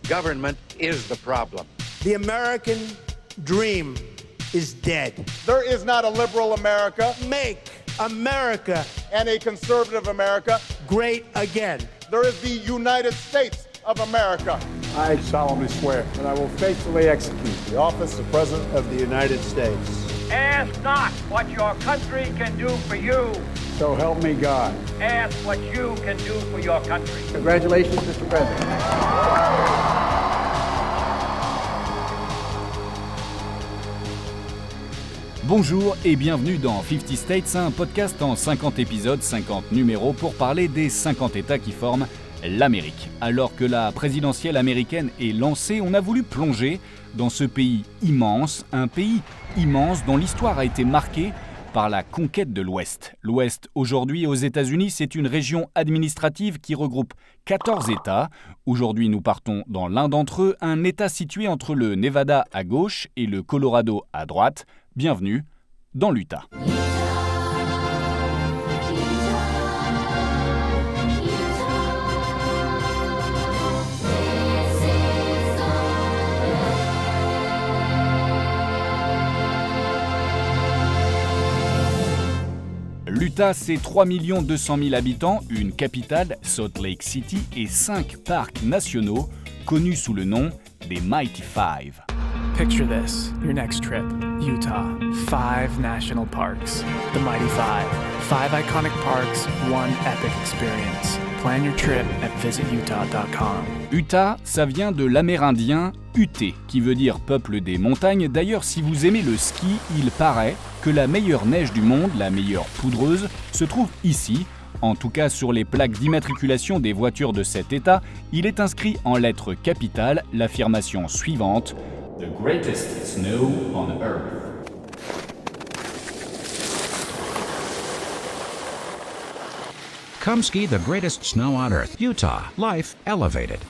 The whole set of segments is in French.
Government is the problem. The American dream is dead. There is not a liberal America. Make America And a conservative America. great again. There is the United States of America. I solemnly swear that I will faithfully execute the office of President of the United States. Ask not what your country can do for you. So help me God. Ask what you can do for your country. Congratulations, Mr. President. Bonjour et bienvenue dans 50 States, un podcast en 50 épisodes, 50 numéros pour parler des 50 États qui forment l'Amérique. Alors que la présidentielle américaine est lancée, on a voulu plonger dans ce pays immense, un pays immense dont l'histoire a été marquée par la conquête de l'Ouest. L'Ouest, aujourd'hui, aux États-Unis, c'est une région administrative qui regroupe 14 États. Aujourd'hui, nous partons dans l'un d'entre eux, un État situé entre le Nevada à gauche et le Colorado à droite. Bienvenue dans l'Utah. L'Utah, c'est 3 200 000 habitants, une capitale, Salt Lake City, et 5 parcs nationaux connus sous le nom des Mighty Five. Picture this, your next trip, Utah. 5 national parks, the Mighty Five. 5 iconic parks, one epic experience. Plan your trip at visitutah.com. Utah, ça vient de l'amérindien Ute, qui veut dire peuple des montagnes. D'ailleurs, si vous aimez le ski, il paraît que la meilleure neige du monde, la meilleure poudreuse, se trouve ici. En tout cas, sur les plaques d'immatriculation des voitures de cet État, il est inscrit en lettres capitales l'affirmation suivante: The greatest snow on earth. Come ski the greatest snow on earth. Utah. Life elevated.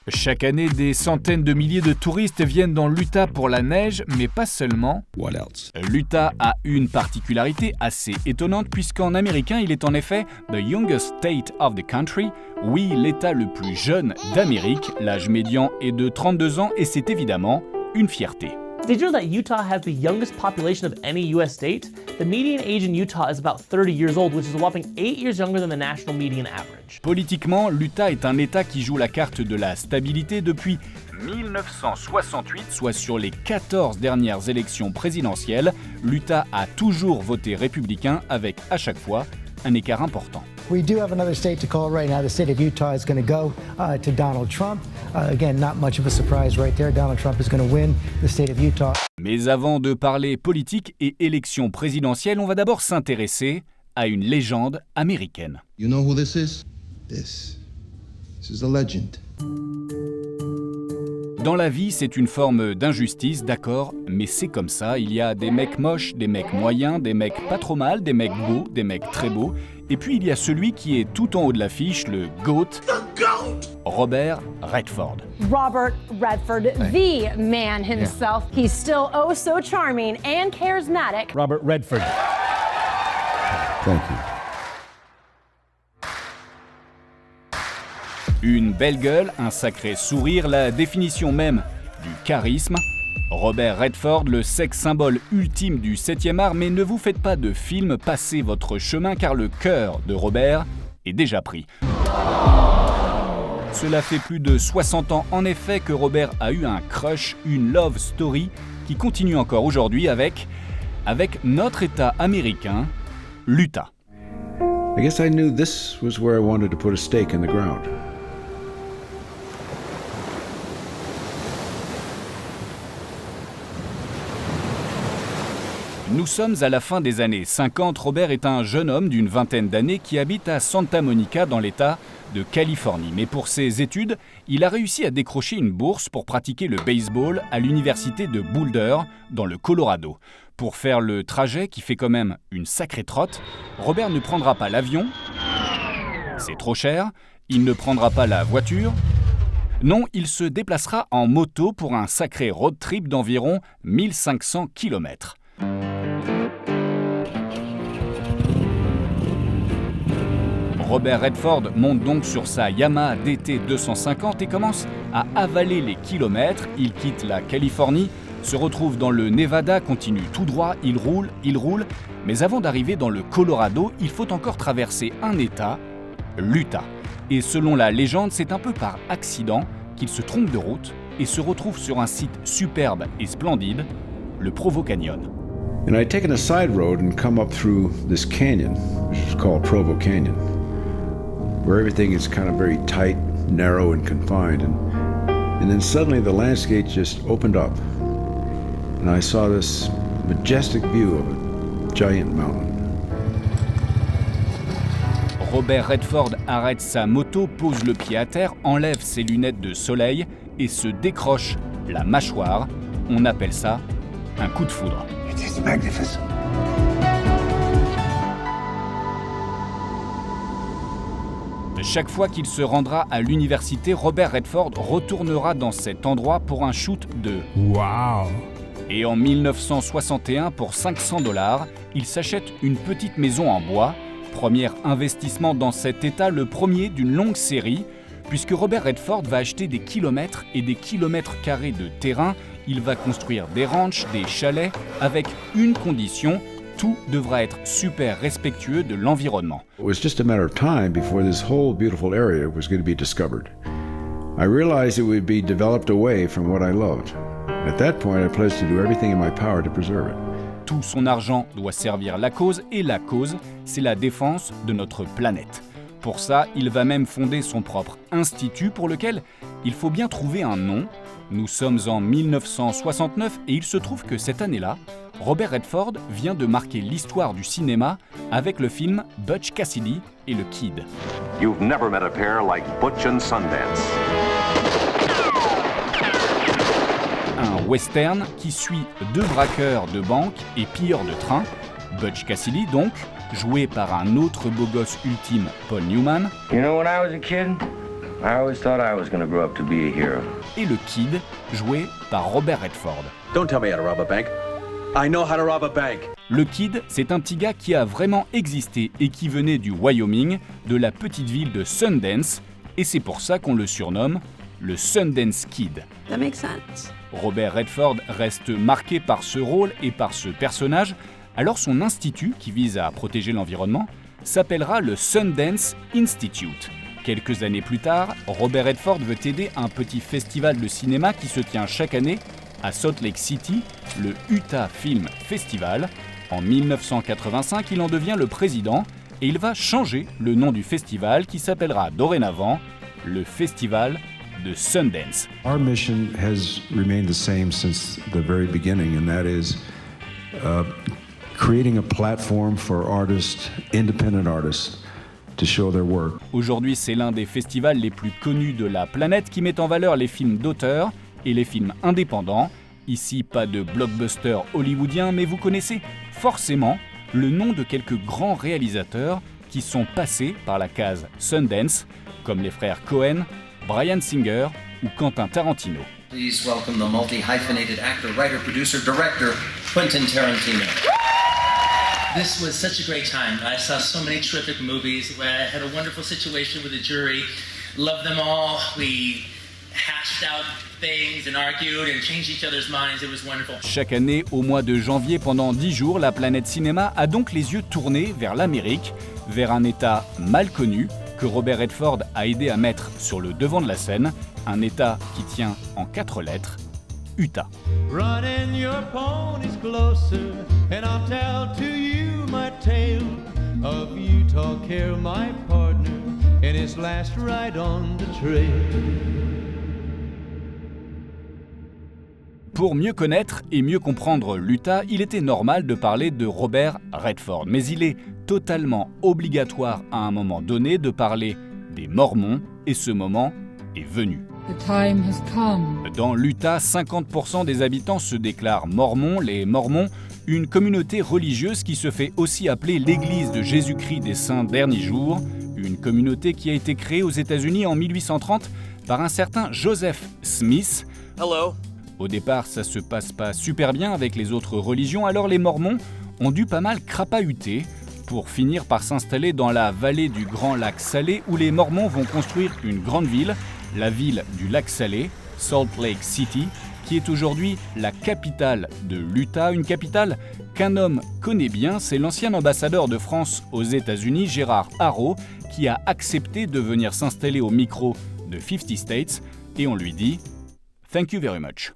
Chaque année, des centaines de milliers de touristes viennent dans l'Utah pour la neige, mais pas seulement. What else? L'Utah a une particularité assez étonnante puisqu'en américain, il est en effet « the youngest state of the country », oui, l'État le plus jeune d'Amérique. L'âge médian est de 32 ans et c'est évidemment une fierté. Did you know that Utah has the youngest population of any U.S. state? The median age in Utah is about 30 years old, which is a whopping 8 years younger than the national median average. Politiquement, l'Utah est un État qui joue la carte de la stabilité depuis 1968, soit sur les 14 dernières élections présidentielles. L'Utah a toujours voté républicain avec, à chaque fois, un écart important. We do have another state to call right now. The state of Utah is going to go to Donald Trump. Again, not much of a surprise right there. Donald Trump is going to win the state of Utah. Mais avant de parler politique et élections présidentielles, on va d'abord s'intéresser à une légende américaine. You know who this is? This is a legend. Dans la vie, c'est une forme d'injustice, d'accord, mais c'est comme ça. Il y a des mecs moches, des mecs moyens, des mecs pas trop mal, des mecs beaux, des mecs très beaux. Et puis il y a celui qui est tout en haut de l'affiche, le GOAT, Robert Redford. Robert Redford, the man himself. Yeah. He's still oh so charming and charismatic. Robert Redford. Thank you. Une belle gueule, un sacré sourire, la définition même du charisme. Robert Redford, le sex symbole ultime du 7e art, mais ne vous faites pas de film, passez votre chemin car le cœur de Robert est déjà pris. Cela fait plus de 60 ans en effet que Robert a eu un crush, une love story qui continue encore aujourd'hui avec notre État américain, l'Utah. I guess I knew this was where I wanted to put a stake in the ground. Nous sommes à la fin des années 50. Robert est un jeune homme d'une vingtaine d'années qui habite à Santa Monica dans l'État de Californie. Mais pour ses études, il a réussi à décrocher une bourse pour pratiquer le baseball à l'université de Boulder, dans le Colorado. Pour faire le trajet, qui fait quand même une sacrée trotte, Robert ne prendra pas l'avion, c'est trop cher, il ne prendra pas la voiture. Non, il se déplacera en moto pour un sacré road trip d'environ 1500 km. Robert Redford monte donc sur sa Yamaha DT 250 et commence à avaler les kilomètres. Il quitte la Californie, se retrouve dans le Nevada, continue tout droit, il roule, mais avant d'arriver dans le Colorado, il faut encore traverser un État, l'Utah. Et selon la légende, c'est un peu par accident qu'il se trompe de route et se retrouve sur un site superbe et splendide, le Provo Canyon. And I'd taken a side road and come up through this canyon, which is called Provo Canyon, where everything is kind of very tight, narrow, and confined. And then suddenly the landscape just opened up, and I saw this majestic view of a giant mountain. Robert Redford arrête sa moto, pose le pied à terre, enlève ses lunettes de soleil et se décroche la mâchoire. On appelle ça un coup de foudre. It's magnificent. Chaque fois qu'il se rendra à l'université, Robert Redford retournera dans cet endroit pour un shoot de wow. Et en 1961, pour $500, il s'achète une petite maison en bois. Premier investissement dans cet état, le premier d'une longue série, puisque Robert Redford va acheter des kilomètres et des kilomètres carrés de terrain. Il va construire des ranchs, des chalets, avec une condition, tout devra être super respectueux de l'environnement. It was just a matter of time before this whole beautiful area was going to be discovered. I realized it would be developed away from what I loved. At that point, I pledged to do everything in my power to preserve it. Tout son argent doit servir la cause, et la cause, c'est la défense de notre planète. Pour ça, il va même fonder son propre institut pour lequel il faut bien trouver un nom. Nous sommes en 1969 et il se trouve que cette année-là, Robert Redford vient de marquer l'histoire du cinéma avec le film Butch Cassidy et le Kid. You've never met a pair like Butch and Sundance. Un western qui suit deux braqueurs de banque et pilleurs de train. Butch Cassidy donc, joué par un autre beau gosse ultime, Paul Newman. You know, when I was a kid, I always thought I was going to grow up to be a hero. Et le Kid, joué par Robert Redford. Don't tell me how to rob a bank. I know how to rob a bank. Le Kid, c'est un petit gars qui a vraiment existé et qui venait du Wyoming, de la petite ville de Sundance, et c'est pour ça qu'on le surnomme le Sundance Kid. That makes sense. Robert Redford reste marqué par ce rôle et par ce personnage, alors son institut, qui vise à protéger l'environnement, s'appellera le Sundance Institute. Quelques années plus tard, Robert Redford veut aider un petit festival de cinéma qui se tient chaque année à Salt Lake City, le Utah Film Festival. En 1985, il en devient le président et il va changer le nom du festival qui s'appellera dorénavant le Festival de Sundance. Our mission has remained the same since the very beginning, and that is creating a platform for artists, independent artists, to show their work. Aujourd'hui, c'est l'un des festivals les plus connus de la planète qui met en valeur les films d'auteur et les films indépendants. Ici, pas de blockbuster hollywoodien, mais vous connaissez forcément le nom de quelques grands réalisateurs qui sont passés par la case Sundance, comme les frères Cohen, Bryan Singer ou Quentin Tarantino. Please welcome the multi-hyphenated actor, writer, producer, director, Quentin Tarantino. This was such a great time. I saw so many terrific movies. I had a wonderful situation with the jury. Loved them all. We hashed out things and argued and changed each other's minds. It was wonderful. Chaque année, au mois de janvier, pendant 10 jours, la planète cinéma a donc les yeux tournés vers l'Amérique, vers un État mal connu que Robert Redford a aidé à mettre sur le devant de la scène, un État qui tient en 4 lettres, Utah. Running your ponies closer, and I'll tell to you my tale of Utah, care my partner, and his last ride on the trail. Pour mieux connaître et mieux comprendre l'Utah, il était normal de parler de Robert Redford. Mais il est totalement obligatoire à un moment donné de parler des Mormons, et ce moment est venu. The time has come. Dans l'Utah, 50% des habitants se déclarent mormons. Les Mormons, une communauté religieuse qui se fait aussi appeler l'Église de Jésus-Christ des Saints Derniers Jours, une communauté qui a été créée aux États-Unis en 1830 par un certain Joseph Smith. Hello. Au départ, ça se passe pas super bien avec les autres religions, alors les Mormons ont dû pas mal crapahuter pour finir par s'installer dans la vallée du Grand Lac Salé où les Mormons vont construire une grande ville, la ville du lac Salé, Salt Lake City, qui est aujourd'hui la capitale de l'Utah, une capitale qu'un homme connaît bien, c'est l'ancien ambassadeur de France aux États-Unis, Gérard Haro, qui a accepté de venir s'installer au micro de 50 States, et on lui dit « Thank you very much ».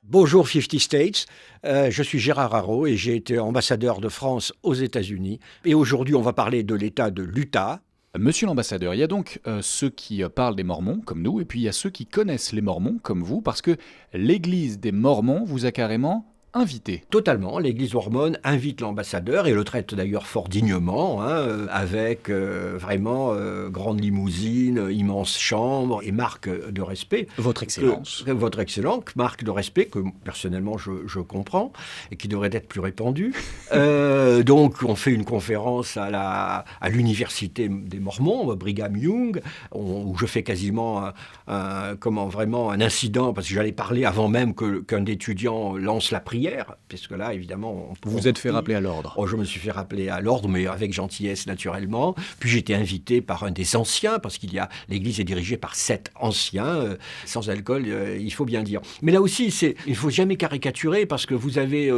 Bonjour 50 States, je suis Gérard Haro et j'ai été ambassadeur de France aux États-Unis. Et aujourd'hui, on va parler de l'État de l'Utah. Monsieur l'ambassadeur, il y a donc ceux qui parlent des Mormons, comme nous, et puis il y a ceux qui connaissent les Mormons, comme vous, parce que l'Église des Mormons vous a carrément invité. Totalement, l'Église mormone invite l'ambassadeur et le traite d'ailleurs fort dignement, avec vraiment grande limousine, immense chambre et marque de respect. Votre Excellence. Votre Excellence, marque de respect que personnellement je comprends et qui devrait être plus répandue. Donc on fait une conférence à l'université des Mormons, Brigham Young, où je fais quasiment vraiment un incident parce que j'allais parler avant même qu'un étudiant lance la prière. Parce que là, évidemment... Vous vous êtes fait rappeler à l'ordre. Oh, je me suis fait rappeler à l'ordre, mais avec gentillesse, naturellement. Puis j'ai été invité par un des anciens, parce l'église est dirigée par 7 anciens, sans alcool, il faut bien dire. Mais là aussi, il ne faut jamais caricaturer, parce que vous avez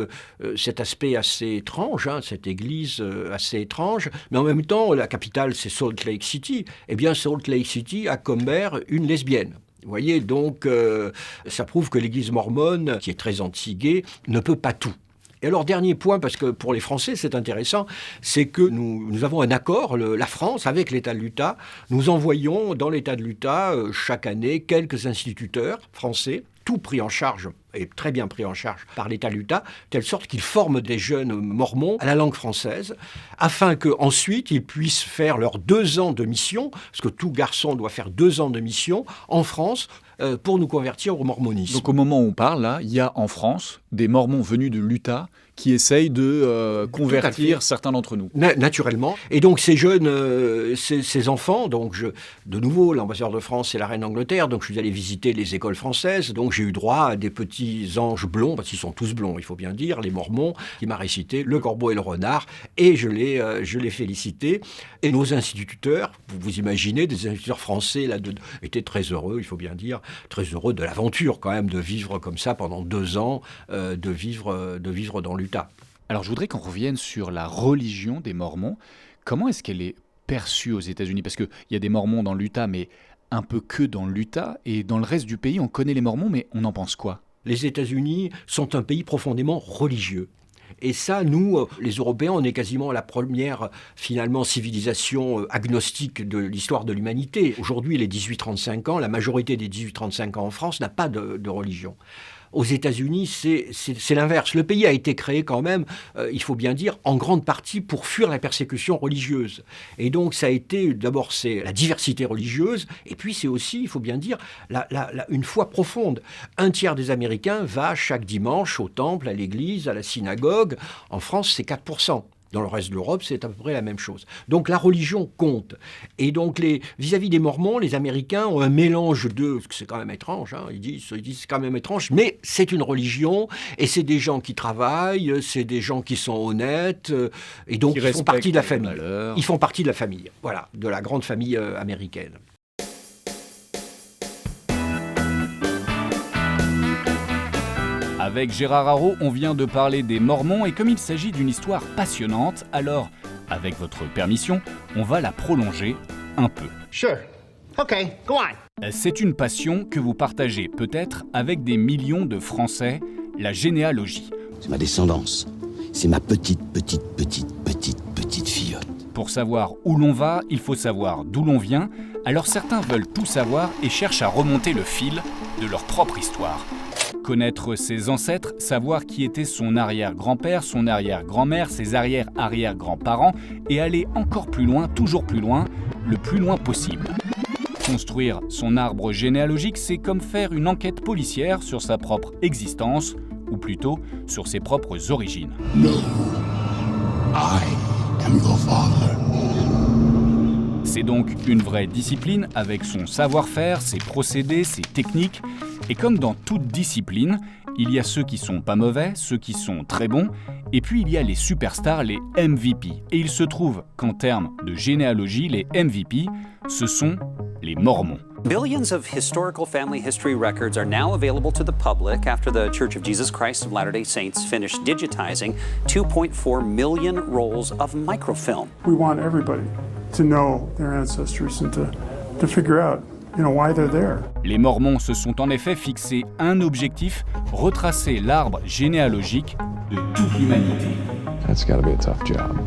cet aspect assez étrange, cette église assez étrange, mais en même temps, la capitale, c'est Salt Lake City. Eh bien, Salt Lake City a comme maire une lesbienne. Vous voyez, donc, ça prouve que l'Église mormone, qui est très anti-gay, ne peut pas tout. Et alors, dernier point, parce que pour les Français, c'est intéressant, c'est que nous avons un accord, la France, avec l'État de l'Utah. Nous envoyons dans l'État de l'Utah, chaque année, quelques instituteurs français, tout pris en charge, et très bien pris en charge par l'État de l'Utah, telle sorte qu'ils forment des jeunes mormons à la langue française, afin qu'ensuite ils puissent faire leurs 2 ans de mission, parce que tout garçon doit faire 2 ans de mission en France, pour nous convertir au mormonisme. Donc au moment où on parle, là, il y a en France des Mormons venus de l'Utah qui essayent de convertir certains d'entre nous. Naturellement. Et donc ces jeunes, ces enfants, donc de nouveau, l'ambassadeur de France et la reine d'Angleterre, donc je suis allé visiter les écoles françaises, donc j'ai eu droit à des petits anges blonds, parce qu'ils sont tous blonds, il faut bien dire, les Mormons, qui m'a récité Le Corbeau et le Renard, et je l'ai félicité. Et nos instituteurs, vous imaginez, des instituteurs français là, étaient très heureux, il faut bien dire, très heureux de l'aventure quand même, de vivre comme ça pendant 2 ans, de vivre dans l'Utah. Alors je voudrais qu'on revienne sur la religion des Mormons. Comment est-ce qu'elle est perçue aux États-Unis ? Parce qu'il y a des Mormons dans l'Utah, mais un peu que dans l'Utah. Et dans le reste du pays, on connaît les Mormons, mais on en pense quoi ? Les États-Unis sont un pays profondément religieux. Et ça, nous, les Européens, on est quasiment la première, finalement, civilisation agnostique de l'histoire de l'humanité. Aujourd'hui, les 18-35 ans, la majorité des 18-35 ans en France n'a pas de religion. Aux États-Unis, c'est l'inverse. Le pays a été créé quand même, il faut bien dire, en grande partie pour fuir la persécution religieuse. Et donc, ça a été, d'abord, c'est la diversité religieuse, et puis c'est aussi, il faut bien dire, une foi profonde. 1/3 des Américains va chaque dimanche au temple, à l'église, à la synagogue. En France, c'est 4%. Dans le reste de l'Europe, c'est à peu près la même chose. Donc la religion compte. Et donc vis-à-vis des Mormons, les Américains ont un mélange de... C'est quand même étrange, ils disent c'est quand même étrange, mais c'est une religion, et c'est des gens qui travaillent, c'est des gens qui sont honnêtes, et donc ils font partie de la famille. Ils font partie de la famille, voilà, de la grande famille américaine. Avec Gérard Haro, on vient de parler des Mormons et comme il s'agit d'une histoire passionnante, alors, avec votre permission, on va la prolonger un peu. Sure. Okay, go on. C'est une passion que vous partagez peut-être avec des millions de Français, la généalogie. C'est ma descendance. C'est ma petite filleute. Pour savoir où l'on va, il faut savoir d'où l'on vient. Alors certains veulent tout savoir et cherchent à remonter le fil de leur propre histoire. Connaître ses ancêtres, savoir qui était son arrière-grand-père, son arrière-grand-mère, ses arrière-arrière-grands-parents et aller encore plus loin, toujours plus loin, le plus loin possible. Construire son arbre généalogique, c'est comme faire une enquête policière sur sa propre existence, ou plutôt sur ses propres origines. No, I am your father. C'est donc une vraie discipline avec son savoir-faire, ses procédés, ses techniques. Et comme dans toute discipline, Il y a ceux qui sont pas mauvais, ceux qui sont très bons, et puis il y a les superstars, les MVP. Et il se trouve qu'en termes de généalogie, les MVP, ce sont les Mormons. Billions of historical family history records are now available to the public after the Church of Jesus Christ of Latter-day Saints finished digitizing 2.4 million rolls of microfilm. We want everybody to know their ancestors and to figure out, why they're there. Les Mormons se sont en effet fixé un objectif, retracer l'arbre généalogique de toute l'humanité. That's gotta be a tough job.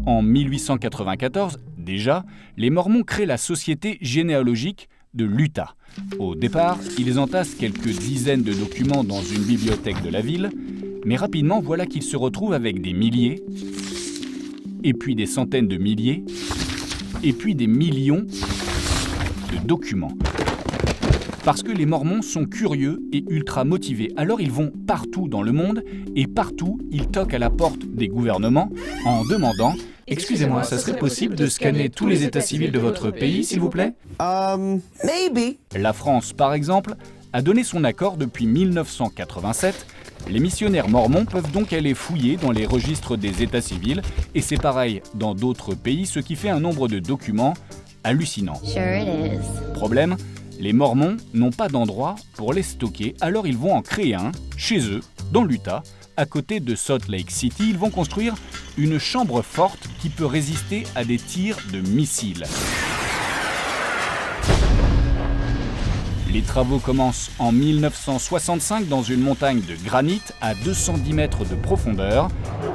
En 1894, déjà, les Mormons créent la Société généalogique de l'Utah. Au départ, ils entassent quelques dizaines de documents dans une bibliothèque de la ville, mais rapidement, voilà qu'ils se retrouvent avec des milliers, et puis des centaines de milliers, et puis des millions de documents. Parce que les Mormons sont curieux et ultra motivés, alors ils vont partout dans le monde, et partout, ils toquent à la porte des gouvernements en demandant « Excusez-moi, ça serait possible de scanner tous les états civils de votre pays, s'il vous plaît ?» Maybe. La France, par exemple, a donné son accord depuis 1987. Les missionnaires mormons peuvent donc aller fouiller dans les registres des états civils, et c'est pareil dans d'autres pays, ce qui fait un nombre de documents hallucinant. Sure it is. Problème, les Mormons n'ont pas d'endroit pour les stocker, alors ils vont en créer un, chez eux, dans l'Utah, à côté de Salt Lake City. Ils vont construire une chambre forte qui peut résister à des tirs de missiles. Les travaux commencent en 1965 dans une montagne de granit à 210 mètres de profondeur.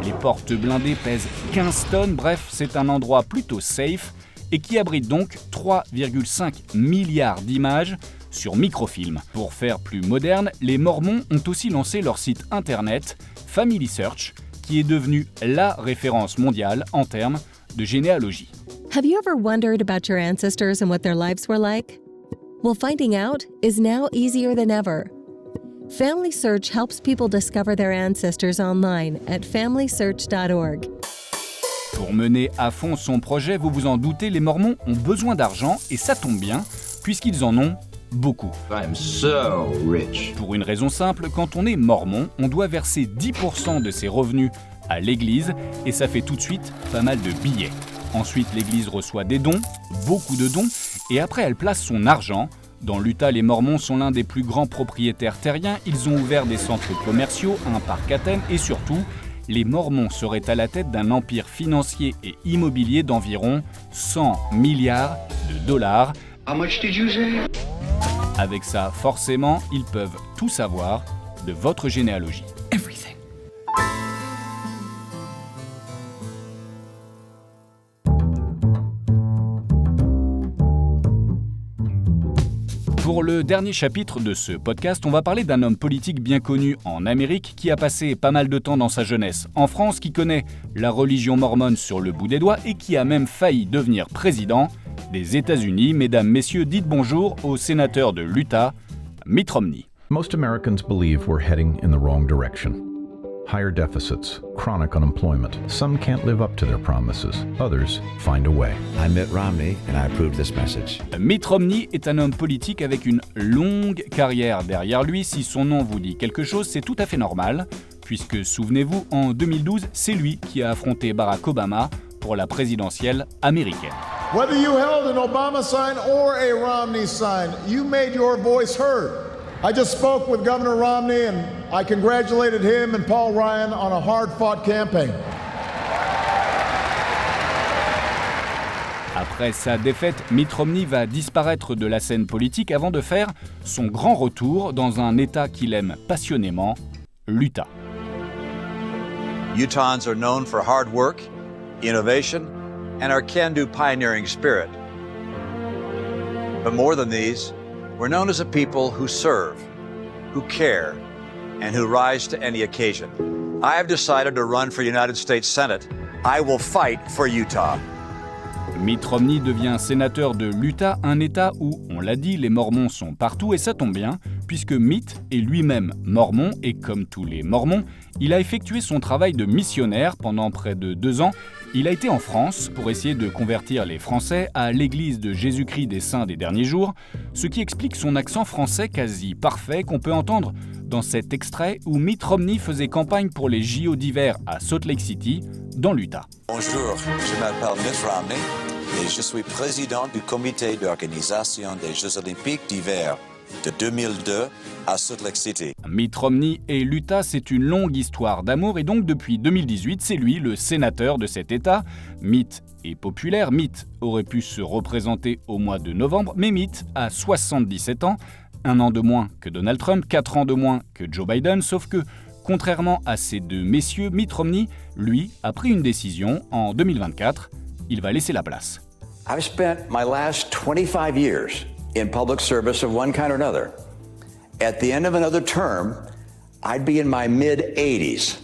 Les portes blindées pèsent 15 tonnes, bref, c'est un endroit plutôt safe et qui abrite donc 3,5 milliards d'images sur microfilm. Pour faire plus moderne, les Mormons ont aussi lancé leur site internet Family Search, qui est devenu la référence mondiale en termes de généalogie. Have you ever wondered about your ancestors and what their lives were like? Well, finding out is now easier than ever. Family Search helps people discover their ancestors online at familysearch.org. Pour mener à fond son projet, vous vous en doutez, les Mormons ont besoin d'argent et ça tombe bien, puisqu'ils en ont beaucoup. I'm so rich. Pour une raison simple, quand on est Mormon, on doit verser 10% de ses revenus à l'Église et ça fait tout de suite pas mal de billets. Ensuite, l'Église reçoit des dons, beaucoup de dons, et après elle place son argent. Dans l'Utah, les Mormons sont l'un des plus grands propriétaires terriens. Ils ont ouvert des centres commerciaux, un parc à thème et surtout, les Mormons seraient à la tête d'un empire financier et immobilier d'environ 100 milliards de dollars. How much did you say? Avec ça, forcément, ils peuvent tout savoir de votre généalogie. Everything. Pour le dernier chapitre de ce podcast, on va parler d'un homme politique bien connu en Amérique qui a passé pas mal de temps dans sa jeunesse en France, qui connaît la religion mormone sur le bout des doigts et qui a même failli devenir président des États-Unis. Mesdames, messieurs, dites bonjour au sénateur de l'Utah, Mitt Romney. Most Americans believe we're heading in the wrong direction. Higher deficits, chronic unemployment. Some can't live up to their promises. Others find a way. I'm Mitt Romney and I approve this message. Mitt Romney est un homme politique avec une longue carrière derrière lui. Si son nom vous dit quelque chose, c'est tout à fait normal, puisque, souvenez-vous, en 2012, c'est lui qui a affronté Barack Obama pour la présidentielle américaine. Whether you held an Obama sign or a Romney sign, you made your voice heard. I just spoke with Governor Romney and I congratulated him and Paul Ryan on a hard-fought campaign. Après sa défaite, Mitt Romney va disparaître de la scène politique avant de faire son grand retour dans un État qu'il aime passionnément, l'Utah. Utahns are known for hard work, innovation, and our can-do pioneering spirit. But more than these, we're known as a people who serve, who care, and who rise to any occasion. I have decided to run for United States Senate. I will fight for Utah. Mitt Romney devient sénateur de l'Utah, un État où, on l'a dit, les Mormons sont partout, et ça tombe bien, puisque Mitt est lui-même mormon et comme tous les mormons, il a effectué son travail de missionnaire pendant près de 2 ans. Il a été en France pour essayer de convertir les Français à l'Église de Jésus-Christ des Saints des Derniers Jours, ce qui explique son accent français quasi parfait qu'on peut entendre dans cet extrait où Mitt Romney faisait campagne pour les JO d'hiver à Salt Lake City, dans l'Utah. Bonjour, je m'appelle Mitt Romney et je suis président du comité d'organisation des Jeux olympiques d'hiver de 2002 à Salt Lake City. Mitt Romney et l'Utah, c'est une longue histoire d'amour et donc depuis 2018, c'est lui le sénateur de cet État. Mitt est populaire, Mitt aurait pu se représenter au mois de novembre, mais Mitt a 77 ans, 1 an de moins que Donald Trump, 4 ans de moins que Joe Biden, sauf que, contrairement à ces deux messieurs, Mitt Romney, lui, a pris une décision en 2024, il va laisser la place. I've spent my last 25 years in public service of one kind or another. At the end of another term, I'd be in my mid-80s.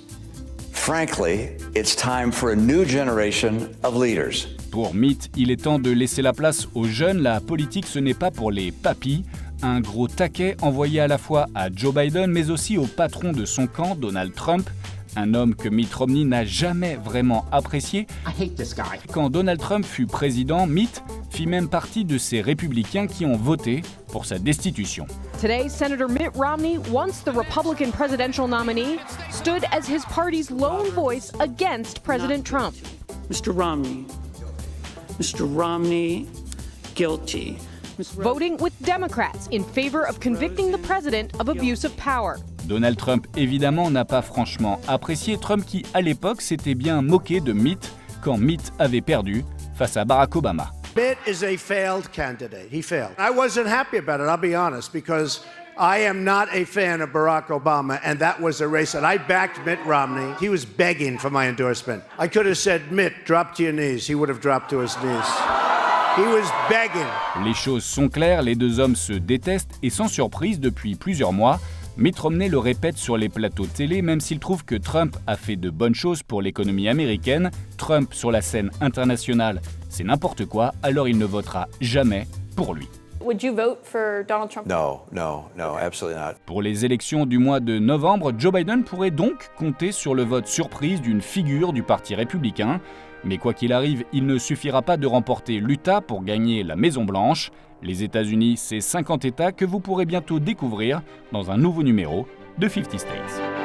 Frankly, it's time for a new generation of leaders. Pour Mitt, il est temps de laisser la place aux jeunes. La politique, ce n'est pas pour les papis. Un gros taquet envoyé à la fois à Joe Biden, mais aussi au patron de son camp, Donald Trump. Un homme que Mitt Romney n'a jamais vraiment apprécié. Quand Donald Trump fut président, Mitt fit même partie de ces républicains qui ont voté pour sa destitution. Today, Senator Mitt Romney, once the Republican presidential nominee, stood as his party's lone voice against President Trump. Mr. Romney, guilty. Voting with Democrats in favor of convicting the president of abuse of power. Donald Trump, évidemment, n'a pas franchement apprécié Trump qui, à l'époque, s'était bien moqué de Mitt quand Mitt avait perdu face à Barack Obama. Mitt is a failed candidate. He failed. I wasn't happy about it, I'll be honest, because I am not a fan of Barack Obama, and that was a race that I backed Mitt Romney. He was begging for my endorsement. I could have said, Mitt, drop to your knees. He would have dropped to his knees. He was begging. Les choses sont claires, les deux hommes se détestent et sans surprise, depuis plusieurs mois, Mitt Romney le répète sur les plateaux télé, même s'il trouve que Trump a fait de bonnes choses pour l'économie américaine. Trump, sur la scène internationale, c'est n'importe quoi, alors il ne votera jamais pour lui. Would you vote for Donald Trump? No, absolutely not. Pour les élections du mois de novembre, Joe Biden pourrait donc compter sur le vote surprise d'une figure du Parti républicain. Mais quoi qu'il arrive, il ne suffira pas de remporter l'Utah pour gagner la Maison-Blanche. Les États-Unis, c'est 50 États que vous pourrez bientôt découvrir dans un nouveau numéro de 50 States.